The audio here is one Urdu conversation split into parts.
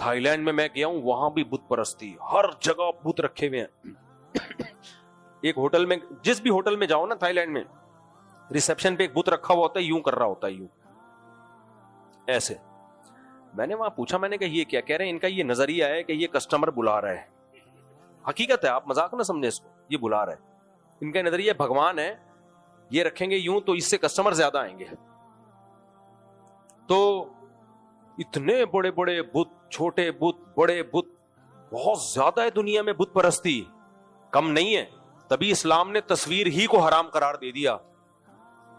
تھائی لینڈ میں گیا ہوں, وہاں بھی بت پرستی, ہر جگہ بت رکھے ہوئے ہیں. ایک ہوٹل میں, جس بھی ہوٹل میں جاؤ نا تھائی لینڈ میں, ریسپشن پہ ایک بت رکھا ہوا ہوتا ہے, یوں کر رہا ہوتا ہے, یوں ایسے. میں نے وہاں پوچھا, میں نے کہا یہ کیا کہہ رہے ہیں؟ ان کا یہ نظریہ ہے کہ یہ کسٹمر بلا رہا ہے. حقیقت ہے, آپ مذاق نہ سمجھے اس کو, یہ بلا رہا ہے. ان کا نظریہ بھگوان ہے, یہ رکھیں گے یوں تو اس سے کسٹمر زیادہ آئیں گے. تو اتنے بڑے بڑے بت, چھوٹے بت, بڑے بت, بہت زیادہ ہے دنیا میں بت پرستی, کم نہیں ہے. تبھی اسلام نے تصویر ہی کو حرام قرار دے دیا.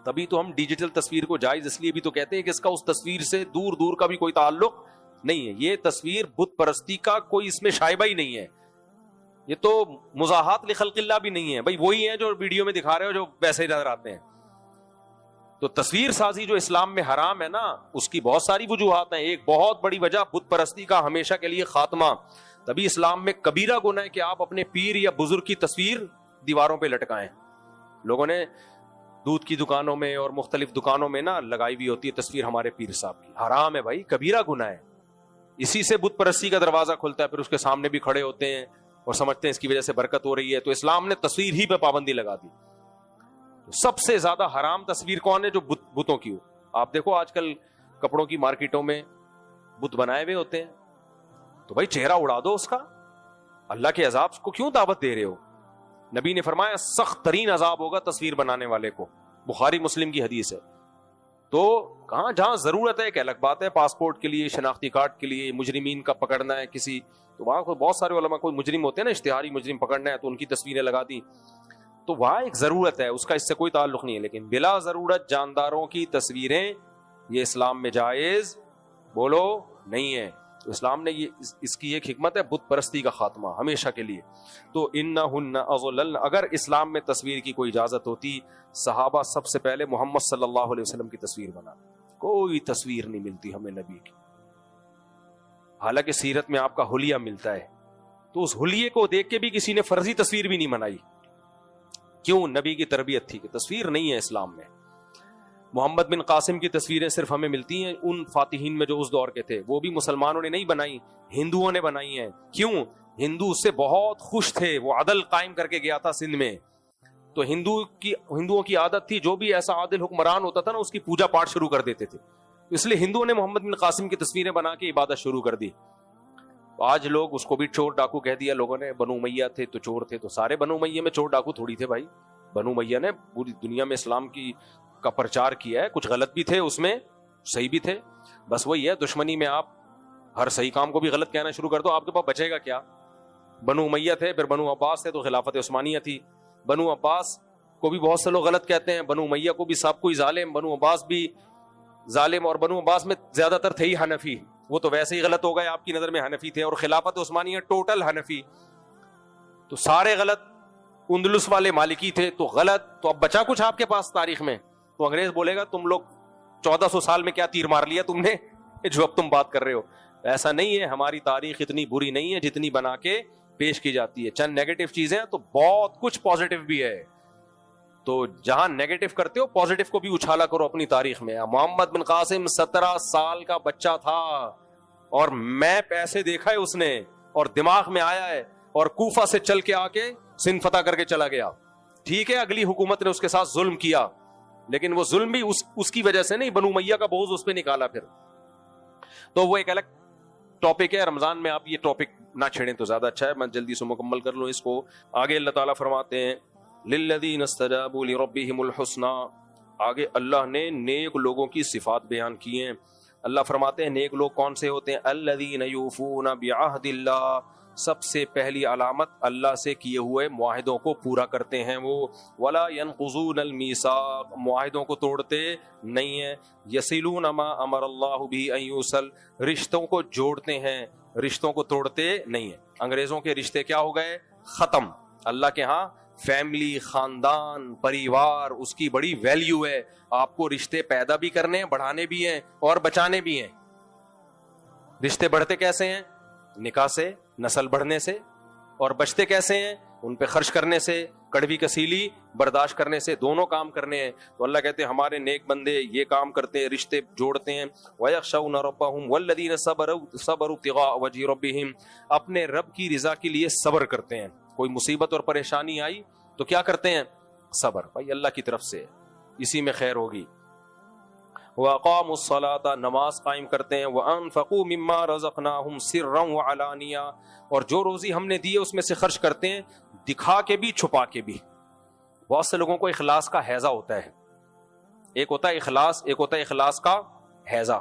تبھی تو ہم ڈیجیٹل تصویر کو جائز اس لیے بھی تو کہتے ہیں کہ اس کا اس تصویر سے دور دور کا بھی کوئی تعلق نہیں ہے. یہ تصویر بت پرستی کا کوئی اس میں شائبہ ہی نہیں ہے. یہ تو مزاحات لخلق اللہ بھی نہیں ہے بھائی, وہی ہیں جو ویڈیو میں دکھا رہے ہو, جو ویسے ہی نظر آتے ہیں. تو تصویر سازی جو اسلام میں حرام ہے نا, اس کی بہت ساری وجوہات ہیں. ایک بہت بڑی وجہ بت پرستی کا ہمیشہ کے لیے خاتمہ. تبھی اسلام میں کبیرہ گناہ ہے کہ آپ اپنے پیر یا بزرگ کی تصویر دیواروں پہ لٹکائیں. لوگوں نے دودھ کی دکانوں میں اور مختلف دکانوں میں نا لگائی ہوئی ہوتی ہے تصویر ہمارے پیر صاحب کی. حرام ہے بھائی, کبیرہ گناہ ہے. اسی سے بت پرستی کا دروازہ کھلتا ہے. پھر اس کے سامنے بھی کھڑے ہوتے ہیں اور سمجھتے ہیں اس کی وجہ سے برکت ہو رہی ہے. تو اسلام نے تصویر ہی پہ پابندی لگا دی. سب سے زیادہ حرام تصویر کون ہے؟ جو بتوں کی ہو. آپ دیکھو آج کل کپڑوں کی مارکیٹوں میں بت بنائے ہوئے ہوتے ہیں. تو بھائی چہرہ اڑا دو اس کا, اللہ کے عذاب کو کیوں دعوت دے رہے ہو؟ نبی نے فرمایا سخت ترین عذاب ہوگا تصویر بنانے والے کو. بخاری مسلم کی حدیث ہے. تو کہاں جہاں ضرورت ہے ایک الگ بات ہے, پاسپورٹ کے لیے, شناختی کارڈ کے لیے, مجرمین کا پکڑنا ہے کسی, تو وہاں بہت سارے علماء کوئی مجرم ہوتے ہیں نا, اشتہاری مجرم پکڑنا ہے تو ان کی تصویریں لگا دی. تو وہاں ایک ضرورت ہے, اس کا اس سے کوئی تعلق نہیں ہے. لیکن بلا ضرورت جانداروں کی تصویریں یہ اسلام میں جائز بولو نہیں ہے. تو اسلام نے یہ اس کی ایک حکمت ہے بت پرستی کا خاتمہ ہمیشہ کے لیے. تو انہن اضللن, اگر اسلام میں تصویر کی کوئی اجازت ہوتی, صحابہ سب سے پہلے محمد صلی اللہ علیہ وسلم کی تصویر بنا. کوئی تصویر نہیں ملتی ہمیں نبی کی, حالانکہ سیرت میں آپ کا حلیہ ملتا ہے. تو اس حلیے کو دیکھ کے بھی کسی نے فرضی تصویر بھی نہیں بنائی. کیوں؟ نبی کی تربیت تھی کہ تصویر نہیں ہے اسلام میں. محمد بن قاسم کی تصویریں صرف ہمیں ملتی ہیں ان فاتحین میں جو اس دور کے تھے, وہ بھی مسلمانوں نے نہیں بنائی, ہندوؤں نے بنائی ہیں. کیوں؟ ہندو اس سے بہت خوش تھے, وہ عدل قائم کر کے گیا تھا سندھ میں. تو ہندوؤں کی عادت تھی, جو بھی ایسا عادل حکمران ہوتا تھا نا, اس کی پوجا پاٹ شروع کر دیتے تھے. اس لیے ہندوؤں نے محمد بن قاسم کی تصویریں بنا کے عبادت شروع کر دی. آج لوگ اس کو بھی چور ڈاکو کہہ دیا لوگوں نے. بنو امیہ تھے تو چور تھے, تو سارے بنو امیہ میں چور ڈاکو تھوڑی تھے بھائی. بنو امیہ نے پوری دنیا میں اسلام کا پرچار کیا ہے. کچھ غلط بھی تھے اس میں, صحیح بھی تھے. بس وہی ہے, دشمنی میں آپ ہر صحیح کام کو بھی غلط کہنا شروع کر دو, آپ کے پاس بچے گا کیا؟ بنو امیہ تھے, پھر بنو عباس تھے, تو خلافت عثمانیہ تھی. بنو عباس کو بھی بہت سے لوگ غلط کہتے ہیں, بنو امیہ کو بھی سب کوئی ظالم, بنو عباس بھی ظالم. اور بنو عباس میں زیادہ تر تھے ہی حنفی, وہ تو ویسے ہی غلط ہو گئے آپ کی نظر میں, حنفی تھے. اور خلافت عثمانیہ ٹوٹل حنفی, تو سارے غلط. اندلس والے مالکی تھے تو غلط. تو اب بچا کچھ آپ کے پاس تاریخ میں؟ تو انگریز بولے گا تم لوگ 1400 سال میں کیا تیر مار لیا تم نے جو اب تم بات کر رہے ہو. ایسا نہیں ہے, ہماری تاریخ اتنی بری نہیں ہے جتنی بنا کے پیش کی جاتی ہے. چند نیگیٹو چیزیں تو بہت کچھ پازیٹو بھی ہے. تو جہاں نیگیٹو کرتے ہو پازیٹو کو بھی اچھالا کرو اپنی تاریخ میں. محمد بن قاسم 17 سال کا بچہ تھا اور میپ ایسے دیکھا ہے اس نے اور دماغ میں آیا ہے, اور کوفہ سے چل کے آ کے سندھ فتح کر کے چلا گیا. ٹھیک ہے اگلی حکومت نے اس کے ساتھ ظلم کیا, لیکن وہ ظلم بھی اس کی وجہ سے نہیں, بنو امیہ کا بوجھ اس پہ نکالا پھر. تو وہ ایک الگ ٹاپک ہے. رمضان میں آپ یہ ٹاپک نہ چھیڑیں تو زیادہ اچھا ہے, میں جلدی سے مکمل کر لوں اس کو. آگے اللہ تعالیٰ فرماتے ہیں للذین استجابوا لربہم الحسنی, آگے اللہ نے نیک لوگوں کی صفات بیان کی ہیں. اللہ فرماتے ہیں نیک لوگ کون سے ہوتے ہیں؟ الذین یوفون بعہد اللہ, سب سے پہلی علامت اللہ سے کیے ہوئے معاہدوں کو پورا کرتے ہیں وہ. ولا ينقضون المیثاق, معاہدوں کو توڑتے نہیں ہیں. یصلون ما امر اللہ به ان یوصل, رشتوں کو جوڑتے ہیں, رشتوں کو توڑتے نہیں ہیں. انگریزوں کے رشتے کیا ہو گئے؟ ختم. اللہ کے ہاں فیملی, خاندان, پریوار, اس کی بڑی ویلیو ہے. آپ کو رشتے پیدا بھی کرنے ہیں, بڑھانے بھی ہیں اور بچانے بھی ہیں. رشتے بڑھتے کیسے ہیں؟ نکاح سے, نسل بڑھنے سے. اور بچتے کیسے ہیں؟ ان پہ خرچ کرنے سے، کڑوی کسیلی برداشت کرنے سے، دونوں کام کرنے ہیں. تو اللہ کہتے ہیں ہمارے نیک بندے یہ کام کرتے ہیں، رشتے جوڑتے ہیں. وَيَخْشَوْنَ رَبَّهُمْ وَالَّذِينَ صَبَرُوا ابْتِغَاءَ وَجْهِ رَبِّهِمْ، اپنے رب کی رضا کے لیے صبر کرتے ہیں. کوئی مصیبت اور پریشانی آئی تو کیا کرتے ہیں؟ صبر. بھائی اللہ کی طرف سے اسی میں خیر ہوگی. وَأَقَامُوا الصَّلَاةَ، نماز قائم کرتے ہیں. وَأَنفَقُوا مِمَّا رَزَقْنَاهُمْ سِرًّا وَعَلَانِيَةً، اور جو روزی ہم نے دی ہے اس میں سے خرچ کرتے ہیں، دکھا کے بھی چھپا کے بھی. بہت سے لوگوں کو اخلاص کا ہیضہ ہوتا ہے. ایک ہوتا ہے اخلاص، ایک ہوتا ہے اخلاص کا ہیضہ.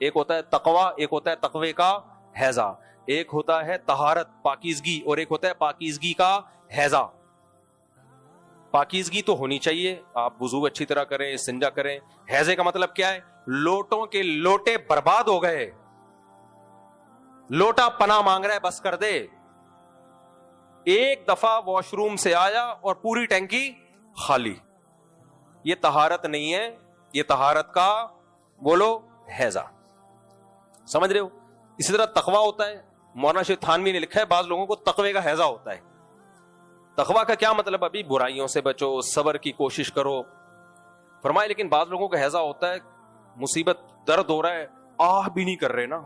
ایک ہوتا ہے تقوی، ایک ہوتا ہے تقوی کا ہیضہ. ایک ہوتا ہے طہارت پاکیزگی، اور ایک ہوتا ہے پاکیزگی کا ہیضہ. پاکیزگی تو ہونی چاہیے، آپ وضو اچھی طرح کریں، استنجا کریں. ہیضے کا مطلب کیا ہے؟ لوٹوں کے لوٹے برباد ہو گئے، لوٹا پناہ مانگ رہا ہے، بس کر دے. ایک دفعہ واش روم سے آیا اور پوری ٹینکی خالی. یہ طہارت نہیں ہے، یہ طہارت کا بولو ہیضہ. سمجھ رہے ہو؟ اسی طرح تقویٰ ہوتا ہے. مولانا شیخ تھانوی نے لکھا ہے بعض لوگوں کو تقوی کا ہیضہ ہوتا ہے. تقویٰ کا کیا مطلب؟ ابھی برائیوں سے بچو، صبر کی کوشش کرو. فرمائے لیکن بعض لوگوں کا ہیضہ ہوتا ہے، مصیبت درد ہو رہا ہے، آہ بھی نہیں کر رہے نا.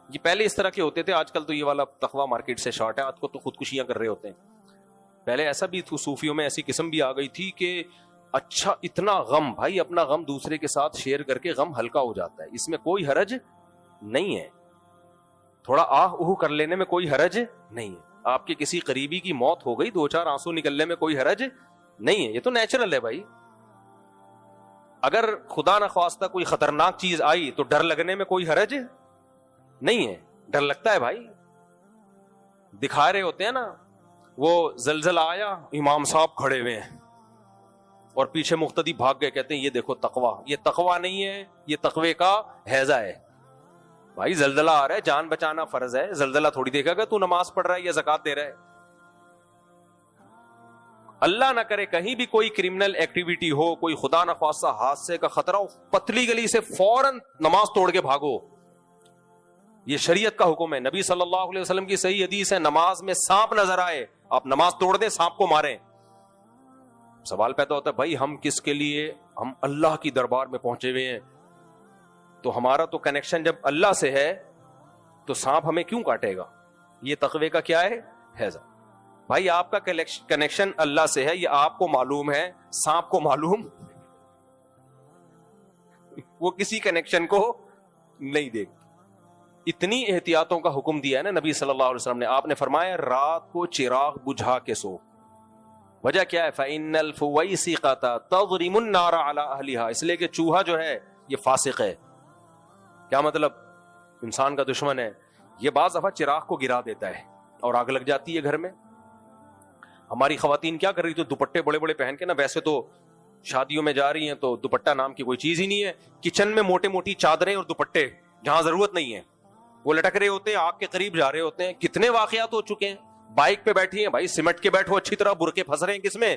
یہ پہلے اس طرح کے ہوتے تھے، آج کل تو یہ والا تقویٰ مارکیٹ سے شارٹ ہے. آج کو تو خودکشیاں کر رہے ہوتے ہیں. پہلے ایسا بھی تھا، صوفیوں میں ایسی قسم بھی آ گئی تھی کہ اچھا اتنا غم، بھائی اپنا غم دوسرے کے ساتھ شیئر کر کے غم ہلکا ہو جاتا ہے، اس میں کوئی حرج نہیں ہے. تھوڑا آہ اوہ کر لینے میں کوئی حرج نہیں ہے. آپ کے کسی قریبی کی موت ہو گئی، 2-4 آنسو نکلنے میں کوئی حرج نہیں ہے، یہ تو نیچرل ہے بھائی. اگر خدا نخواستہ کوئی خطرناک چیز آئی تو ڈر لگنے میں کوئی حرج نہیں ہے. ڈر لگتا ہے بھائی. دکھا رہے ہوتے ہیں نا، وہ زلزلہ آیا، امام صاحب کھڑے ہوئے ہیں اور پیچھے مقتدی بھاگ گئے، کہتے ہیں یہ دیکھو تقویٰ. یہ تقویٰ نہیں ہے، یہ تقوی کا ہیضہ ہے. بھائی زلزلہ آ رہا ہے، جان بچانا فرض ہے. زلزلہ تھوڑی دیکھا گا تو نماز پڑھ رہا ہے یا زکات دے رہا ہے. اللہ نہ کرے کہیں بھی کوئی کرمنل ایکٹیویٹی ہو، کوئی خدا نخواستہ حادثے کا خطرہ ہو، پتلی گلی سے فوراً نماز توڑ کے بھاگو. یہ شریعت کا حکم ہے. نبی صلی اللہ علیہ وسلم کی صحیح حدیث ہے، نماز میں سانپ نظر آئے آپ نماز توڑ دیں، سانپ کو ماریں. سوال پیدا ہوتا ہے بھائی ہم کس کے لیے؟ ہم اللہ کی دربار میں پہنچے ہوئے ہیں، تو ہمارا تو کنیکشن جب اللہ سے ہے تو سانپ ہمیں کیوں کاٹے گا؟ یہ تقوی کا کیا ہے؟ ہیضہ. بھائی آپ کا کنیکشن اللہ سے ہے، یہ آپ کو معلوم ہے، سانپ کو معلوم وہ کسی کنیکشن کو نہیں دیکھ. اتنی احتیاطوں کا حکم دیا ہے نا نبی صلی اللہ علیہ وسلم نے. آپ نے فرمایا رات کو چراغ بجھا کے سو. وجہ کیا ہے؟ فَإِنَّ الْفُوَيْسِقَةَ تَضْرِمُ النَّارَ عَلَى أَهْلِهَا. اس لیے کہ چوہا جو ہے یہ فاسق ہے. کیا مطلب؟ انسان کا دشمن ہے. یہ بعض دفعہ چراغ کو گرا دیتا ہے اور آگ لگ جاتی ہے گھر میں. ہماری خواتین کیا کر رہی تھی؟ دوپٹے بڑے بڑے پہن کے نا، ویسے تو شادیوں میں جا رہی ہیں تو دوپٹہ نام کی کوئی چیز ہی نہیں ہے. کچن میں موٹے موٹی چادریں اور دوپٹے جہاں ضرورت نہیں ہے وہ لٹک رہے ہوتے ہیں، آگ کے قریب جا رہے ہوتے ہیں. کتنے واقعات ہو چکے ہیں. بائک پہ بیٹھی ہیں، بھائی سمٹ کے بیٹھو اچھی طرح. برقے پھنس رہے ہیں کس میں؟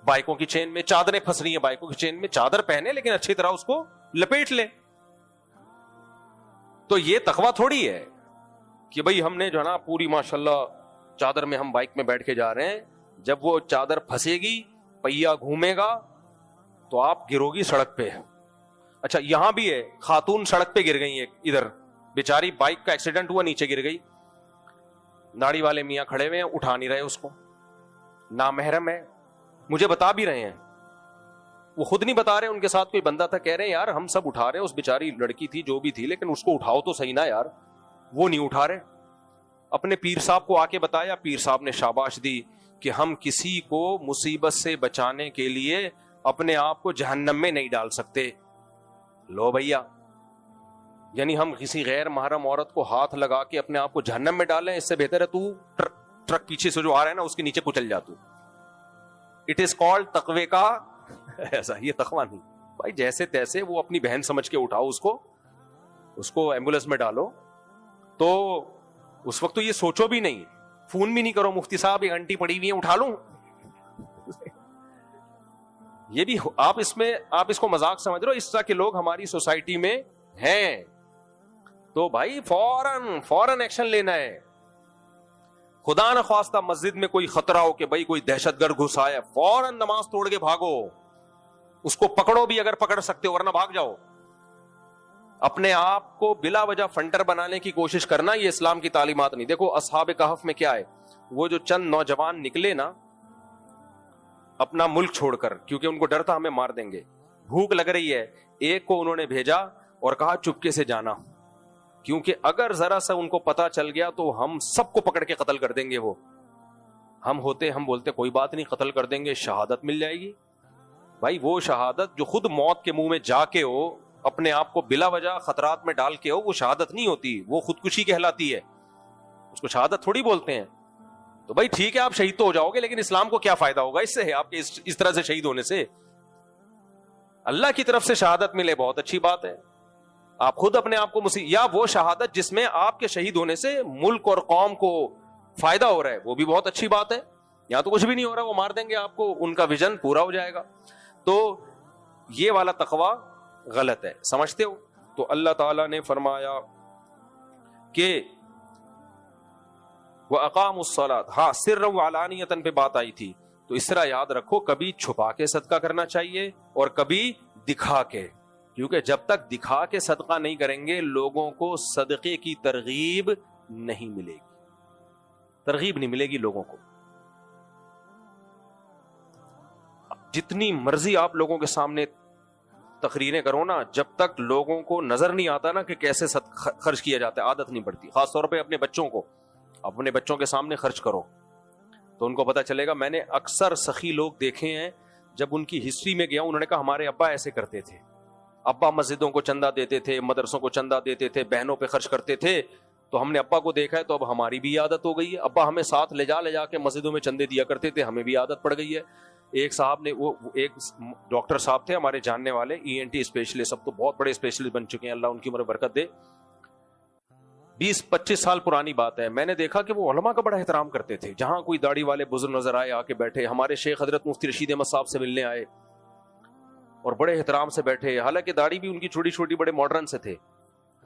بائکوں کی چین میں. چادریں پھنس رہی ہیں بائکوں کی چین میں. چادر پہنے لیکن اچھی طرح اس کو لپیٹ لے. تو یہ تقویٰ تھوڑی ہے کہ بھئی ہم نے جو ہے نا پوری ماشاءاللہ چادر میں ہم بائک میں بیٹھ کے جا رہے ہیں. جب وہ چادر پھنسے گی، پہیا گھومے گا تو آپ گرو گی سڑک پہ. اچھا یہاں بھی ہے، خاتون سڑک پہ گر گئی. ایک ادھر بیچاری بائک کا ایکسیڈنٹ ہوا، نیچے گر گئی. داڑھی والے میاں کھڑے ہوئے ہیں، اٹھا نہیں رہے اس کو. نامحرم ہے، مجھے بتا بھی رہے ہیں، وہ خود نہیں بتا رہے. ان کے ساتھ کوئی بندہ تھا، کہہ رہے ہیں یار ہم سب اٹھا رہے ہیں، اس بیچاری لڑکی تھی جو بھی تھی، لیکن اس کو اٹھاؤ تو صحیح نا یار. وہ نہیں اٹھا رہے. اپنے پیر صاحب کو آ کے بتایا، پیر صاحب نے شاباش دی کہ ہم کسی کو مصیبت سے بچانے کے لیے اپنے آپ کو جہنم میں نہیں ڈال سکتے. لو بھیا، یعنی ہم کسی غیر محرم عورت کو ہاتھ لگا کے اپنے آپ کو جہنم میں ڈالیں، اس سے بہتر ہے تو ٹرک پیچھے سے جو آ رہا ہے نا اس کے نیچے کچل جا. تو اٹ از کالڈ تقوی کا ایسا. یہ تقویٰ نہیں بھائی. جیسے تیسے وہ اپنی بہن سمجھ کے اٹھاؤ اس کو ایمبولینس میں ڈالو. تو اس وقت تو یہ سوچو بھی نہیں، فون بھی نہیں کرو مفتی صاحب ایک آنٹی پڑی ہوئی ہے اٹھا لوں. یہ بھی آپ اس کو مذاق سمجھ رہے ہو. اس طرح کے لوگ ہماری سوسائٹی میں ہیں تو بھائی فوراً ایکشن لینا ہے. خدا نہ خواستہ مسجد میں کوئی خطرہ ہو کہ بھائی کوئی دہشت گرد گھس آیا، فوراً نماز توڑ کے بھاگو، اس کو پکڑو بھی اگر پکڑ سکتے ہو، ورنہ بھاگ جاؤ۔ اپنے آپ کو بلا وجہ فنٹر بنانے کی کوشش کرنا یہ اسلام کی تعلیمات نہیں۔ دیکھو اصحاب کہف میں کیا ہے، وہ جو چند نوجوان نکلے نا اپنا ملک چھوڑ کر، کیونکہ ان کو ڈر تھا ہمیں مار دیں گے، بھوک لگ رہی ہے، ایک کو انہوں نے بھیجا اور کہا چپکے سے جانا، کیونکہ اگر ذرا سا ان کو پتا چل گیا تو ہم سب کو پکڑ کے قتل کر دیں گے۔ وہ ہم بولتے کوئی بات نہیں، قتل کر دیں گے، شہادت مل جائے گی۔ بھائی وہ شہادت جو خود موت کے منہ میں جا کے ہو، اپنے آپ کو بلا وجہ خطرات میں ڈال کے ہو، وہ شہادت نہیں ہوتی، وہ خودکشی کہلاتی ہے، اس کو شہادت تھوڑی بولتے ہیں۔ تو بھائی ٹھیک ہے آپ شہید تو ہو جاؤ گے، لیکن اسلام کو کیا فائدہ ہوگا اس سے، آپ کے اس طرح سے شہید ہونے سے؟ اللہ کی طرف سے شہادت ملے بہت اچھی بات ہے، آپ خود اپنے آپ کو یا وہ شہادت جس میں آپ کے شہید ہونے سے ملک اور قوم کو فائدہ ہو رہا ہے، وہ بھی بہت اچھی بات ہے۔ یا تو کچھ بھی نہیں ہو رہا، وہ مار دیں گے آپ کو، ان کا ویژن پورا ہو جائے گا۔ تو یہ والا تقوی غلط ہے، سمجھتے ہو؟ تو اللہ تعالیٰ نے فرمایا کہ وَأَقَامُوا الصَّلَاةَ، ہاں سرًّا وعلانیةً پہ بات آئی تھی، تو اس طرح یاد رکھو کبھی چھپا کے صدقہ کرنا چاہیے اور کبھی دکھا کے، کیونکہ جب تک دکھا کے صدقہ نہیں کریں گے لوگوں کو صدقے کی ترغیب نہیں ملے گی، ترغیب نہیں ملے گی لوگوں کو۔ جتنی مرضی آپ لوگوں کے سامنے تقریریں کرو نا، جب تک لوگوں کو نظر نہیں آتا نا کہ کیسے خرچ کیا جاتا ہے، عادت نہیں پڑتی۔ خاص طور پہ اپنے بچوں کے سامنے خرچ کرو تو ان کو پتا چلے گا۔ میں نے اکثر سخی لوگ دیکھے ہیں، جب ان کی ہسٹری میں گیا انہوں نے کہا ہمارے ابا ایسے کرتے تھے، ابا مسجدوں کو چندہ دیتے تھے، مدرسوں کو چندہ دیتے تھے، بہنوں پہ خرچ کرتے تھے، تو ہم نے ابا کو دیکھا ہے تو اب ہماری بھی عادت ہو گئی ہے، ابا ہمیں ساتھ لے جا کے مسجدوں میں چندے دیا کرتے تھے، ہمیں بھی عادت پڑ گئی ہے۔ ایک صاحب نے ایک ڈاکٹر صاحب تھے ہمارے جاننے والے، ENT اسپیشلسٹ، اب تو بہت بڑے اسپیشلسٹ بن چکے ہیں، اللہ ان کی عمر برکت دے۔ 20-25 سال پرانی بات ہے، میں نے دیکھا کہ وہ علماء کا بڑا احترام کرتے تھے، جہاں کوئی داڑھی والے بزرگ نظر آئے آ کے بیٹھے، ہمارے شیخ حضرت مفتی رشید احمد صاحب سے ملنے آئے اور بڑے احترام سے بیٹھے، حالانکہ داڑھی بھی ان کی چھوٹی چھوٹی، بڑے ماڈرن سے تھے۔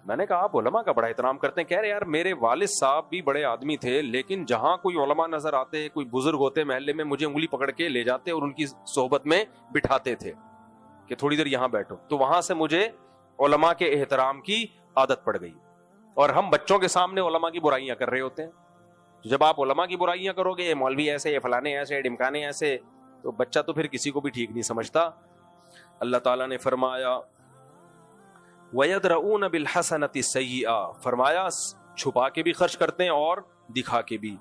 میں نے کہا آپ علماء کا بڑا احترام کرتے ہیں؟ کہہ رہے یار میرے والد صاحب بھی بڑے آدمی تھے، لیکن جہاں کوئی علماء نظر آتے، کوئی بزرگ ہوتے محلے میں، مجھے انگلی پکڑ کے لے جاتے اور ان کی صحبت میں بٹھاتے تھے کہ تھوڑی دیر یہاں بیٹھو، تو وہاں سے مجھے علماء کے احترام کی عادت پڑ گئی۔ اور ہم بچوں کے سامنے علماء کی برائیاں کر رہے ہوتے ہیں، جب آپ علماء کی برائیاں کرو گے، یہ مولوی ایسے، یہ فلانے ایسے، ڈمکانے ایسے، تو بچہ تو پھر کسی کو بھی ٹھیک نہیں سمجھتا۔ اللہ تعالیٰ نے فرمایا وَيَدْرَؤُونَ بِالْحَسَنَةِ السَّيِّئَةَ، فرمایا چھپا کے بھی خرچ کرتے ہیں اور دکھا کے بھی،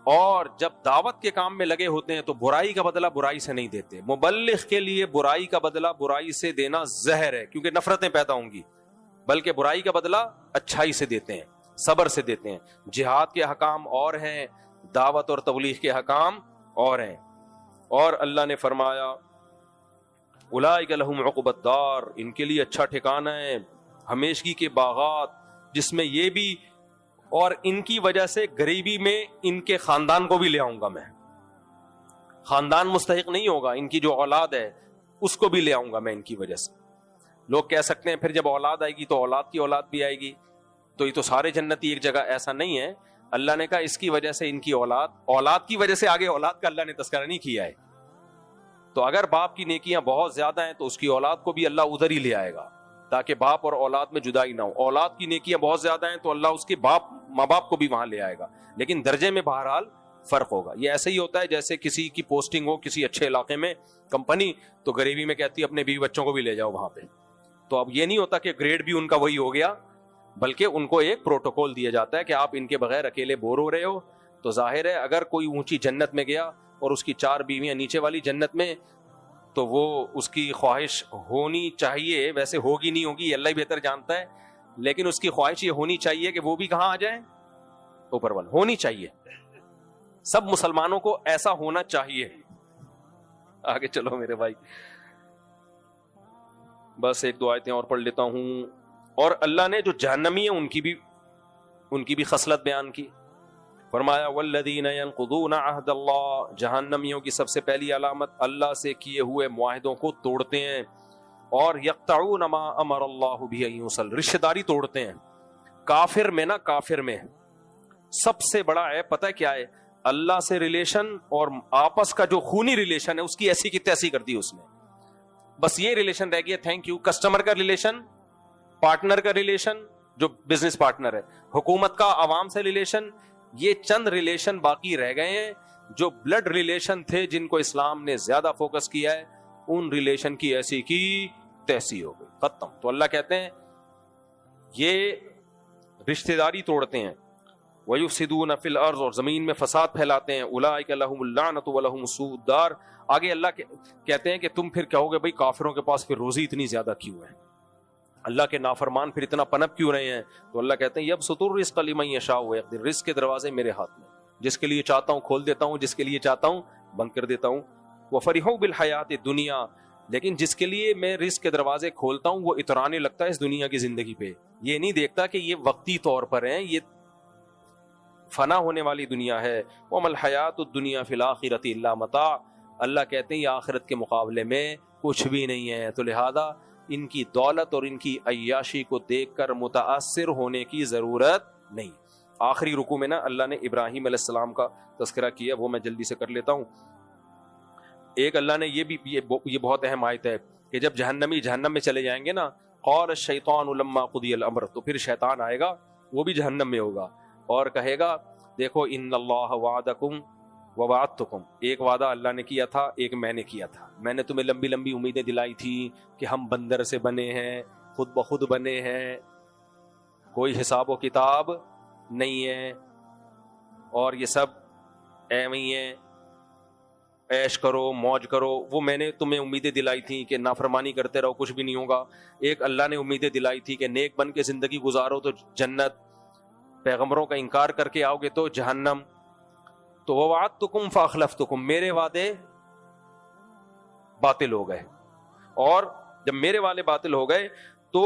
اور جب دعوت کے کام میں لگے ہوتے ہیں تو برائی کا بدلہ برائی سے نہیں دیتے۔ مبلغ کے لیے برائی کا بدلہ برائی سے دینا زہر ہے، کیونکہ نفرتیں پیدا ہوں گی، بلکہ برائی کا بدلہ اچھائی سے دیتے ہیں، صبر سے دیتے ہیں۔ جہاد کے حکام اور ہیں، دعوت اور تبلیغ کے حکام اور ہیں۔ اور اللہ نے فرمایا اولئک لہم عقبی الدار، ان کے لیے اچھا ٹھکانہ ہے، ہمیشگی کے باغات، جس میں یہ بھی، اور ان کی وجہ سے غریبی میں ان کے خاندان کو بھی لے آؤں گا میں، خاندان مستحق نہیں ہوگا، ان کی جو اولاد ہے اس کو بھی لے آؤں گا میں ان کی وجہ سے۔ لوگ کہہ سکتے ہیں پھر جب اولاد آئے گی تو اولاد کی اولاد بھی آئے گی، تو یہ تو سارے جنتی ایک جگہ، ایسا نہیں ہے۔ اللہ نے کہا اس کی وجہ سے ان کی اولاد کی وجہ سے، آگے اولاد کا اللہ نے تذکرہ نہیں کیا ہے، تو اگر باپ کی نیکیاں بہت زیادہ ہیں تو اس کی اولاد کو بھی اللہ ادھر ہی لے آئے گا، تاکہ باپ اور اولاد میں جدائی نہ ہو۔ اولاد کی نیکیاں بہت زیادہ ہیں تو اللہ اس کے ماں باپ کو بھی وہاں لے آئے گا، لیکن درجے میں بہرحال فرق ہوگا۔ یہ ایسے ہی ہوتا ہے جیسے کسی کی پوسٹنگ ہو کسی اچھے علاقے میں کمپنی، تو غریبی میں کہتی ہے اپنے بیوی بچوں کو بھی لے جاؤ وہاں پہ، تو اب یہ نہیں ہوتا کہ گریڈ بھی ان کا وہی ہو گیا، بلکہ ان کو ایک پروٹوکول دیا جاتا ہے کہ آپ ان کے بغیر اکیلے بور ہو رہے ہو۔ تو ظاہر ہے اگر کوئی اونچی جنت میں گیا اور اس کی 4 بیویاں نیچے والی جنت میں، تو وہ اس کی خواہش ہونی چاہیے، ویسے ہوگی نہیں ہوگی یہ اللہ ہی بہتر جانتا ہے، لیکن اس کی خواہش یہ ہونی چاہیے کہ وہ بھی کہاں آ جائیں، اوپر والے ہونی چاہیے۔ سب مسلمانوں کو ایسا ہونا چاہیے۔ آگے چلو میرے بھائی، بس 1-2 آیتیں اور پڑھ لیتا ہوں۔ اور اللہ نے جو جہنمی ہیں ان کی بھی خصلت بیان کی، فرمایا والذین ینقضون عہد اللہ، جہنمیوں کی سب سے پہلی علامت اللہ سے کیے ہوئے معاہدوں کو توڑتے ہیں، اور یقطعون ما امر اللہ بہ ان یوصل، رشتہ داری توڑتے ہیں۔ کافر میں سب سے بڑا عیب پتہ ہے کیا ہے؟ اللہ سے ریلیشن اور آپس کا جو خونی ریلیشن ہے اس کی ایسی کی تیسی کر دی اس نے. بس یہ ریلیشن رہ گیا. Thank you. کسٹمر کا ریلیشن, پارٹنر کا ریلیشن جو بزنس پارٹنر ہے, حکومت کا عوام سے ریلیشن, یہ چند ریلیشن باقی رہ گئے ہیں. جو بلڈ ریلیشن تھے جن کو اسلام نے زیادہ فوکس کیا ہے, ان ریلیشن کی ایسی کی تیسی ہو گئی, ختم. تو اللہ کہتے ہیں یہ رشتہ داری توڑتے ہیں. وَيُفْسِدُونَ فِي الْأَرْضِ, اور زمین میں فساد پھیلاتے ہیں. أُولَٰئِكَ لَهُمُ اللَّعْنَةُ وَلَهُمْ سُوءُ الدَّارِ. آگے اللہ کہتے ہیں کہ تم پھر کہو گے بھائی کافروں کے پاس پھر روزی اتنی زیادہ کیوں ہے, اللہ کے نافرمان پھر اتنا پنپ کیوں رہے ہیں؟ تو اللہ کہتے ہیں يَبْسُطُ الرِّزْقَ لِمَن يَشَاءُ وَيَقْدِرُ, رزق کے دروازے میرے ہاتھ میں, جس کے لیے چاہتا ہوں کھول دیتا ہوں, جس کے لیے چاہتا ہوں بند کر دیتا ہوں. وَفَرِحُوا بِالْحَيَاةِ الدُّنْيَا, لیکن جس کے لیے میں رزق کے دروازے کھولتا ہوں وہ اترانے لگتا ہے اس دنیا کی زندگی پہ. یہ نہیں دیکھتا کہ یہ وقتی طور پر ہیں, یہ فنا ہونے والی دنیا ہے. وَمَا الْحَيَاةُ الدُّنْيَا فِي الْآخِرَةِ إِلَّا مَتَاعٌ, اللہ کہتے ہیں یہ آخرت کے مقابلے میں کچھ بھی نہیں ہے. تو لہذا ان کی دولت اور ان کی عیاشی کو دیکھ کر متاثر ہونے کی ضرورت نہیں. آخری رکوع میں نا اللہ نے ابراہیم علیہ السلام کا تذکرہ کیا, وہ میں جلدی سے کر لیتا ہوں. ایک اللہ نے یہ بہت اہم آیت ہے کہ جب جہنمی جہنم میں چلے جائیں گے نا, قال الشیطان لما قضی الامر, تو پھر شیطان آئے گا, وہ بھی جہنم میں ہوگا اور کہے گا دیکھو ان اللہ وعدکم ووعدتکم, ایک وعدہ اللہ نے کیا تھا, ایک میں نے کیا تھا. میں نے تمہیں لمبی لمبی امیدیں دلائی تھی کہ ہم بندر سے بنے ہیں, خود بخود بنے ہیں, کوئی حساب و کتاب نہیں ہے, اور یہ سب ایویں ہی ہیں, عیش کرو موج کرو. وہ میں نے تمہیں امیدیں دلائی تھی کہ نافرمانی کرتے رہو کچھ بھی نہیں ہوگا. ایک اللہ نے امیدیں دلائی تھی کہ نیک بن کے زندگی گزارو تو جنت, پیغمبروں کا انکار کر کے آؤ گے تو جہنم. تو وَوَعَدتُكُمْ فَأَخْلَفْتُكُمْ, میرے وعدے باطل ہو گئے, اور جب میرے والے باطل ہو گئے تو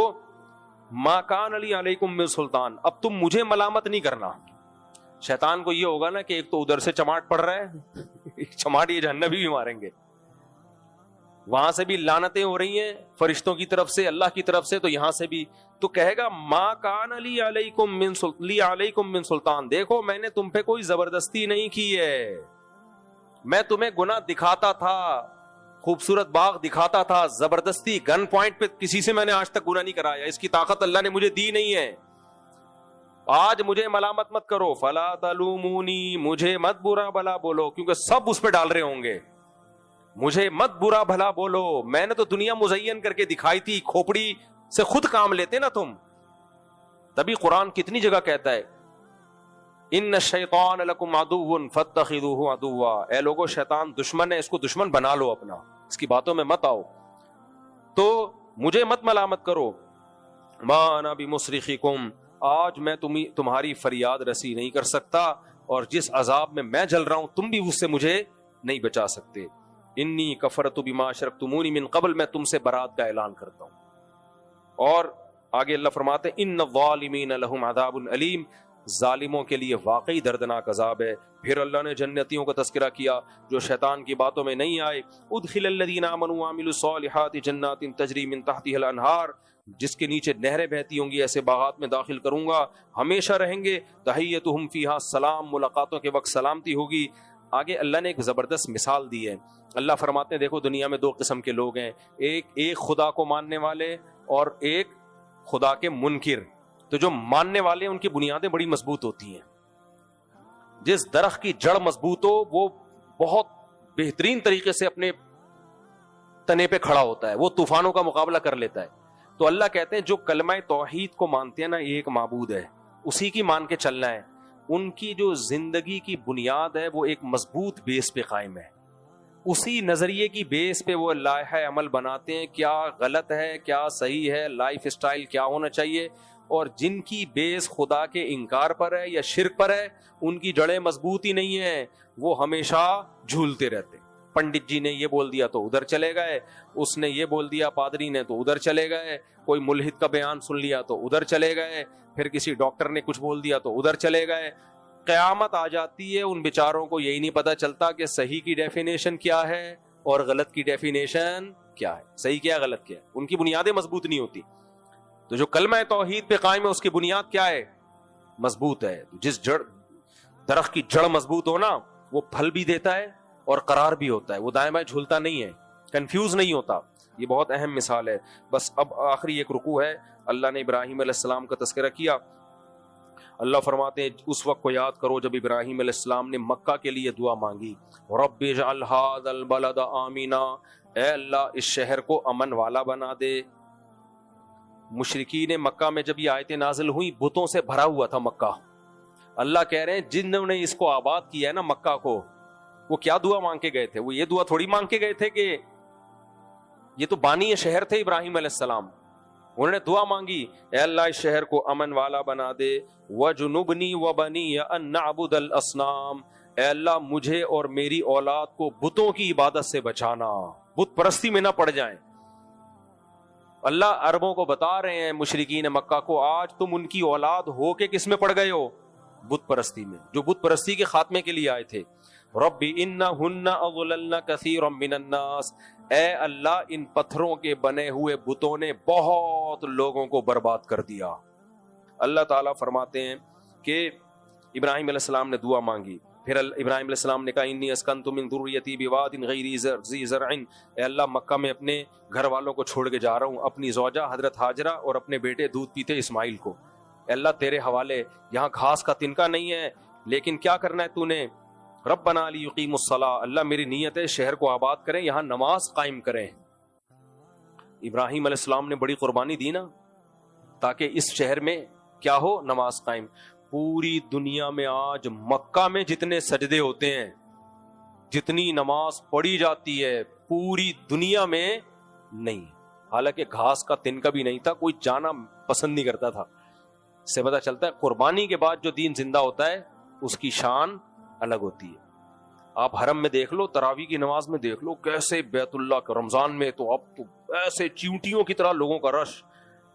مَا كَانَ لِي عَلَيْكُمْ مِن سُلطان, اب تم مجھے ملامت نہیں کرنا. شیطان کو یہ ہوگا نا کہ ایک تو ادھر سے چماٹ پڑ رہا ہے, چماٹ یہ جہنمی بھی ماریں گے, وہاں سے بھی لعنتیں ہو رہی ہیں فرشتوں کی طرف سے, اللہ کی طرف سے, تو یہاں سے بھی. تو کہے گا ما کان لی علیکم من سلطان, دیکھو میں نے تم پہ کوئی زبردستی نہیں کی ہے, میں تمہیں گناہ دکھاتا تھا, خوبصورت باغ دکھاتا تھا, زبردستی گن پوائنٹ پہ کسی سے میں نے آج تک گناہ نہیں کرایا, اس کی طاقت اللہ نے مجھے دی نہیں ہے. آج مجھے ملامت مت کرو, فلا تلومونی, مجھے مت برا بھلا بولو, کیونکہ سب اس پہ ڈال رہے ہوں گے. مجھے مت برا بھلا بولو, میں نے تو دنیا مزین کر کے دکھائی تھی, کھوپڑی سے خود کام لیتے نا تم. تبھی قرآن کتنی جگہ کہتا ہے ان الشیطان لکم عدو فاتخذوہ عدوا, اے لوگو شیطان دشمن ہے, اس کو دشمن بنا لو اپنا, اس کی باتوں میں مت آؤ. تو مجھے مت ملامت کرو. ما انا بمصرخکم, آج میں تمہاری فریاد رسی نہیں کر سکتا, اور جس عذاب میں میں جل رہا ہوں تم بھی اس سے مجھے نہیں بچا سکتے. انی کفرت بما اشرکتمونی من قبل, میں تم سے برات کا اعلان کرتا ہوں. اور آگے اللہ فرماتے ہیں ان الظالمین لہم عذاب علیم, ظالموں کے لیے واقعی دردناک عذاب ہے. پھر اللہ نے جنتیوں کا تذکرہ کیا جو شیطان کی باتوں میں نہیں آئے. ادخل الذین آمنوا وعملوا الصالحات جنات تجری من تحتها الانہار, جس کے نیچے نہریں بہتی ہوں گی, ایسے باغات میں داخل کروں گا, ہمیشہ رہیں گے. تحیتہم فیہا سلام, ملاقاتوں کے وقت سلامتی ہوگی. آگے اللہ نے ایک زبردست مثال دی ہے. اللہ فرماتے ہیں دیکھو دنیا میں دو قسم کے لوگ ہیں, ایک خدا کو ماننے والے اور ایک خدا کے منکر. تو جو ماننے والے ان کی بنیادیں بڑی مضبوط ہوتی ہیں. جس درخت کی جڑ مضبوط ہو وہ بہت بہترین طریقے سے اپنے تنے پہ کھڑا ہوتا ہے, وہ طوفانوں کا مقابلہ کر لیتا ہے. تو اللہ کہتے ہیں جو کلمہ توحید کو مانتے ہیں نا, ایک معبود ہے, اسی کی مان کے چلنا ہے, ان کی جو زندگی کی بنیاد ہے وہ ایک مضبوط بیس پہ قائم ہے. اسی نظریے کی بیس پہ وہ لائحہ عمل بناتے ہیں, کیا غلط ہے کیا صحیح ہے, لائف اسٹائل کیا ہونا چاہیے. اور جن کی بیس خدا کے انکار پر ہے یا شرک پر ہے, ان کی جڑیں مضبوط ہی نہیں ہیں, وہ ہمیشہ جھولتے رہتے. پنڈت جی نے یہ بول دیا تو ادھر چلے گئے, اس نے یہ بول دیا پادری نے تو ادھر چلے گئے, کوئی ملحد کا بیان سن لیا تو ادھر چلے گئے, پھر کسی ڈاکٹر نے کچھ بول دیا تو ادھر چلے گئے. قیامت آ جاتی ہے, ان بیچاروں کو یہی نہیں پتا چلتا کہ صحیح کی ڈیفینیشن کیا ہے اور غلط کی ڈیفینیشن کیا ہے, صحیح کیا غلط کیا ہے. ان کی بنیادیں مضبوط نہیں ہوتی. تو جو کلمہ توحید پہ قائم ہے اس کی بنیاد کیا ہے, مضبوط ہے. جس درخت کی جڑ مضبوط ہو نا وہ پھل بھی دیتا ہے اور قرار بھی ہوتا ہے, وہ دائیں بائیں جھولتا نہیں ہے, کنفیوز نہیں ہوتا. یہ بہت اہم مثال ہے. بس اب آخری ایک رکوع ہے, اللہ نے ابراہیم علیہ السلام کا تذکرہ کیا. اللہ فرماتے ہیں اس وقت کو یاد کرو جب ابراہیم علیہ السلام نے مکہ کے لیے دعا مانگی, رب اجعل ھذا البلد آمنا, اے اللہ اس شہر کو امن والا بنا دے. مشرکین مکہ میں جب یہ آیتیں نازل ہوئی بتوں سے بھرا ہوا تھا مکہ. اللہ کہہ رہے ہیں جنہوں نے اس کو آباد کیا ہے نا مکہ کو, وہ کیا دعا مانگ کے گئے تھے؟ وہ یہ دعا تھوڑی مانگ کے گئے تھے کہ یہ تو بانی شہر تھے ابراہیم علیہ السلام. انہوں نے دعا مانگی اے اللہ اس شہر کو امن والا بنا دے, وجنبنی وبنی ان نعبد الاصنام, اے اللہ مجھے اور میری اولاد کو بتوں کی عبادت سے بچانا, بت پرستی میں نہ پڑ جائیں. اللہ عربوں کو بتا رہے ہیں مشرکین مکہ کو, آج تم ان کی اولاد ہو کے کس میں پڑ گئے ہو؟ بت پرستی میں, جو بت پرستی کے خاتمے کے لیے آئے تھے. رب انہن اضللن کثیرا من الناس, اے اللہ ان پتھروں کے بنے ہوئے بتوں نے بہت لوگوں کو برباد کر دیا. اللہ تعالیٰ فرماتے ہیں کہ ابراہیم علیہ السلام نے دعا مانگی, پھر ابراہیم علیہ السلام نے کہا انی اسکنت من ذریتی بواد غیر ذی زرع, اے اللہ مکہ میں اپنے گھر والوں کو چھوڑ کے جا رہا ہوں, اپنی زوجہ حضرت ہاجرہ اور اپنے بیٹے دودھ پیتے اسماعیل کو. اے اللہ تیرے حوالے, یہاں گھاس کا تنکا نہیں ہے, لیکن کیا کرنا ہے تو نے؟ ربنا لیقیموا الصلاۃ, اللہ میری نیت ہے شہر کو آباد کریں, یہاں نماز قائم کریں. ابراہیم علیہ السلام نے بڑی قربانی دی نا تاکہ اس شہر میں کیا ہو؟ نماز قائم. پوری دنیا میں آج مکہ میں جتنے سجدے ہوتے ہیں, جتنی نماز پڑھی جاتی ہے, پوری دنیا میں نہیں. حالانکہ گھاس کا تنکا بھی نہیں تھا, کوئی جانا پسند نہیں کرتا تھا. اس سے پتہ چلتا ہے قربانی کے بعد جو دین زندہ ہوتا ہے اس کی شان الگ ہوتی ہے. آپ حرم میں دیکھ لو, تراویح کی نماز میں دیکھ لو کیسے بیت اللہ کے رمضان میں تو اب تو ایسے چیونٹیوں کی طرح لوگوں کا رش,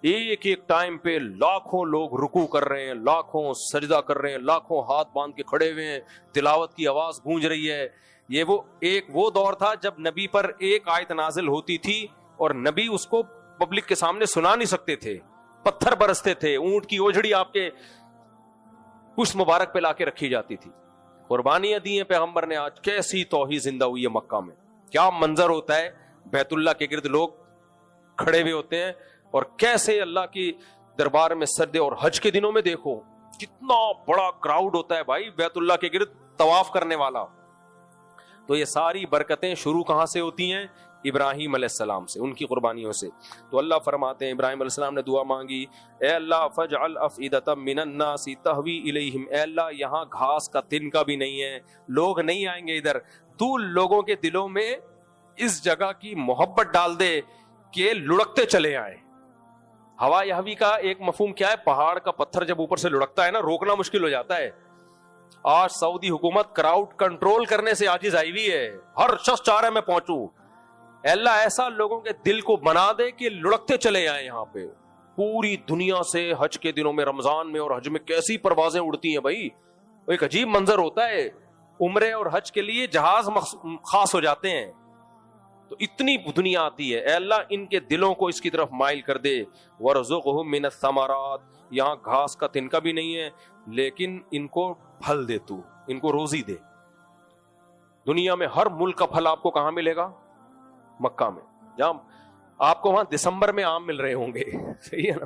ایک ایک ٹائم پہ لاکھوں لوگ رکوع کر رہے ہیں, لاکھوں سجدہ کر رہے ہیں, لاکھوں ہاتھ باندھ کے کھڑے ہوئے ہیں, تلاوت کی آواز گونج رہی ہے. یہ وہ دور تھا جب نبی پر ایک آیت نازل ہوتی تھی اور نبی اس کو پبلک کے سامنے سنا نہیں سکتے تھے, پتھر برستے تھے, اونٹ کی اوجھڑی آپ کے پشت مبارک پہ لا کے رکھی جاتی تھی. قربانیاں دی ہیں پیغمبر نے, آج کیسی توحید زندہ ہوئی ہے مکہ میں. کیا منظر ہوتا ہے, بیت اللہ کے گرد لوگ کھڑے ہوئے ہوتے ہیں, اور کیسے اللہ کی دربار میں سجدے. اور حج کے دنوں میں دیکھو کتنا بڑا کراؤڈ ہوتا ہے بھائی بیت اللہ کے گرد طواف کرنے والا. تو یہ ساری برکتیں شروع کہاں سے ہوتی ہیں؟ ابراہیم علیہ السلام سے, ان کی قربانیوں سے. تو اللہ فرماتے ہیں ابراہیم علیہ السلام نے دعا مانگی, اے اللہ فجعل افئدۃ من الناس تہوی الیہم, اے اللہ یہاں گھاس کا تنکا بھی نہیں ہے, لوگ نہیں آئیں گے ادھر, تو لوگوں کے دلوں میں اس جگہ کی محبت ڈال دے کہ لڑکتے چلے آئیں. ہوا یہوی کا ایک مفہوم کیا ہے؟ پہاڑ کا پتھر جب اوپر سے لڑکتا ہے نا, روکنا مشکل ہو جاتا ہے. آج سعودی حکومت کراؤڈ کنٹرول کرنے سے عاجز آئی ہوئی ہے, ہر شخص چاہ رہا ہے میں پہنچوں. اللہ ایسا لوگوں کے دل کو بنا دے کہ لڑکتے چلے آئیں یہاں پہ. پوری دنیا سے حج کے دنوں میں, رمضان میں اور حج میں کیسی پروازیں اڑتی ہیں بھائی, ایک عجیب منظر ہوتا ہے. عمرے اور حج کے لیے جہاز خاص ہو جاتے ہیں, تو اتنی دنیا آتی ہے. اے اللہ ان کے دلوں کو اس کی طرف مائل کر دے. وَرْزُقْهُم مِّنَ الثَّمَرَاتِ, یہاں گھاس کا تنکا بھی نہیں ہے لیکن ان کو پھل دے, تو ان کو روزی دے. دنیا میں ہر ملک کا پھل آپ کو کہاں ملے گا؟ مکہ میں. جہاں آپ کو وہاں دسمبر میں آم مل رہے ہوں گے, صحیح ہے نا,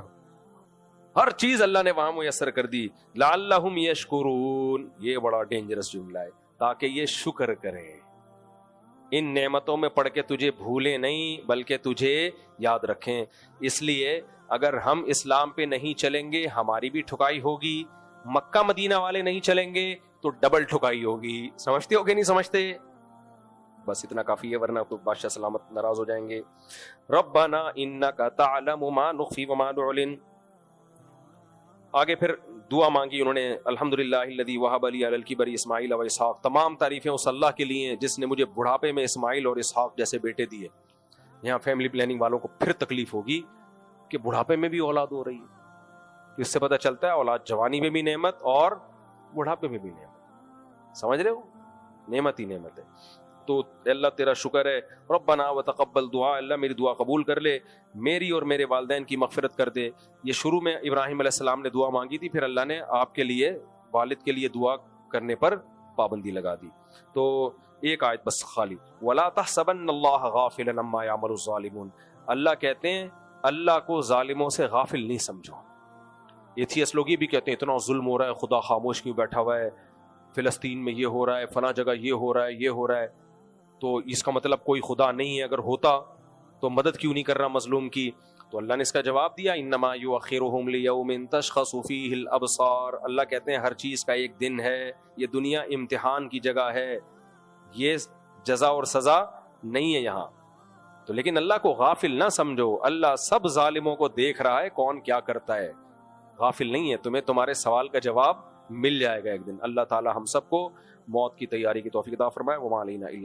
ہر چیز اللہ نے وہاں میسر کر دی. لعلہم یشکرون, یہ بڑا ڈینجرس جملہ ہے, تاکہ یہ شکر کریں. ان نعمتوں میں پڑھ کے تجھے بھولیں نہیں بلکہ تجھے یاد رکھیں. اس لیے اگر ہم اسلام پہ نہیں چلیں گے ہماری بھی ٹھکائی ہوگی, مکہ مدینہ والے نہیں چلیں گے تو ڈبل ٹھکائی ہوگی. سمجھتے ہو کہ نہیں سمجھتے؟ بس اتنا کافی ہے, ورنہ تو بادشاہ سلامت ناراض ہو جائیں گے. ربنا انک تعلم ما نخفی وما نعلن. آگے پھر دعا مانگی انہوں نے, الحمدللہ الذی وہب لی علی الکبر اسماعیل و اسحاق, تمام تعریفیں اس اللہ کے لیے ہیں جس نے مجھے بڑھاپے میں اسماعیل اور اسحاق جیسے بیٹے دیے. یہاں فیملی پلاننگ والوں کو پھر تکلیف ہوگی کہ بڑھاپے میں بھی اولاد ہو رہی ہے. اس سے پتہ چلتا ہے اولاد جوانی میں بھی نعمت اور بڑھاپے میں بھی نعمت. سمجھ رہے ہو, نعمت ہی نعمت ہے. تو اللہ تیرا شکر ہے. ربنا وتقبل دعا, اللہ میری دعا قبول کر لے, میری اور میرے والدین کی مغفرت کر دے. یہ شروع میں ابراہیم علیہ السلام نے دعا مانگی تھی, پھر اللہ نے آپ کے لیے, والد کے لیے دعا کرنے پر پابندی لگا دی. تو ایک آیت بس خالی, وَلَا تَحْسَبَنَّ اللَّهَ غَافِلًا عَمَّا يَعْمَلُ الظَّالِمُونَ, اللہ کہتے ہیں اللہ کو ظالموں سے غافل نہیں سمجھو. ایتھیسٹ لوگ یہ بھی کہتے ہیں اتنا ظلم ہو رہا ہے, خدا خاموش کیوں بیٹھا ہوا ہے, فلسطین میں یہ ہو رہا ہے, فلاں جگہ یہ ہو رہا ہے, یہ ہو رہا ہے, تو اس کا مطلب کوئی خدا نہیں ہے, اگر ہوتا تو مدد کیوں نہیں کر رہا مظلوم کی. تو اللہ نے اس کا جواب دیا, انما یؤخرھم لیوم تشخص فیہ الابصار, اللہ کہتے ہیں ہر چیز کا ایک دن ہے, یہ دنیا امتحان کی جگہ ہے, یہ جزا اور سزا نہیں ہے یہاں. تو لیکن اللہ کو غافل نہ سمجھو, اللہ سب ظالموں کو دیکھ رہا ہے کون کیا کرتا ہے, غافل نہیں ہے, تمہیں تمہارے سوال کا جواب مل جائے گا ایک دن. اللہ تعالی ہم سب کو موت کی تیاری کی توفیق عطا فرمائے. وما علینا الا